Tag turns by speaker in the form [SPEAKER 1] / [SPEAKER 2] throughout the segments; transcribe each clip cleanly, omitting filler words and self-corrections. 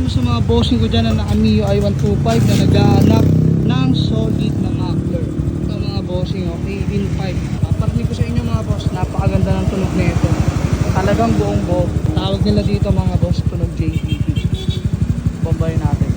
[SPEAKER 1] sa mga bossing ko dyan na naka-Mio i125 na naghahanap ng solid na muffler. Ito mga bossing, okay, in 5. Paparinig ko sa inyo mga boss, napakaganda ng tunog na ito. Talagang buong buo. Tawag nila dito mga boss, tunog JPP. Bombayin natin.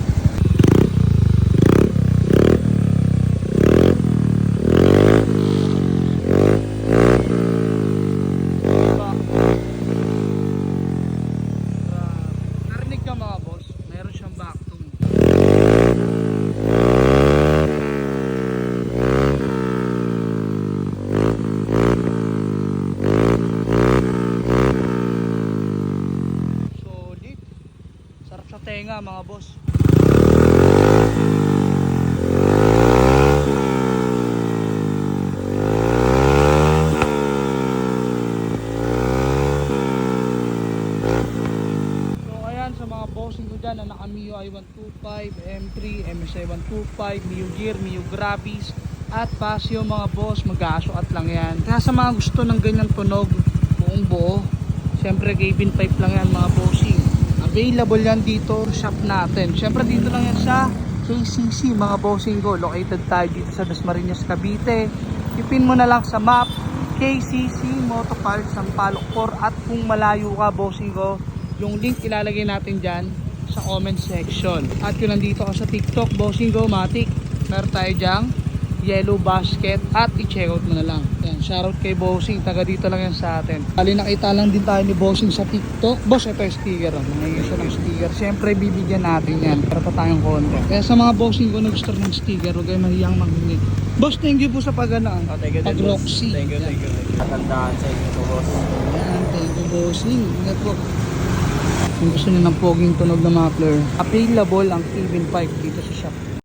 [SPEAKER 1] Narinig ka mga boss, meron siyang back tone. Solid. Sarap sa tenga mga boss. Sa mga bossing ko dyan na naka Mio i125, M3, MSI 125, Mio Gear, Mio Gravis at Pasio mga boss, mag-aasukat lang yan. Kaya sa mga gusto ng ganyang tunog buong buo, syempre Gavin 5 lang yan mga bossing. Available yan dito sa shop natin. Syempre dito lang yan sa KCC mga bossing ko. Located tayo dito sa Dasmariñas, Cavite. Ipin mo na lang sa map KCC Moto Parts Sampaloc 4. At kung malayo ka bossing ko, yung link ilalagay natin dyan sa comment section. At kung nandito ka sa TikTok, bossing go matic, meron tayo dyang yellow basket at i-check out mo na lang. Yan, shoutout kay bossing, taga dito lang yan sa atin. Bali nakita lang din tayo ni bossing sa TikTok. Boss, ito yung sticker. Nangyayos siya ng sticker. Siyempre bibigyan natin yan para pa tayong konti. Kaya sa mga bossing ko na gusto ng sticker, huwag kayo mahiyang manghingi. Boss, thank you po sa pag-anaan.
[SPEAKER 2] Thank you din, boss.
[SPEAKER 1] Pag-Roxy.
[SPEAKER 2] Thank you. Katandaan sa inyo po, boss.
[SPEAKER 1] Yan, thank you bossing. Ingat po. Kung gusto niyo ng poging tunog na muffler, available ang Kevin 5 dito sa shop.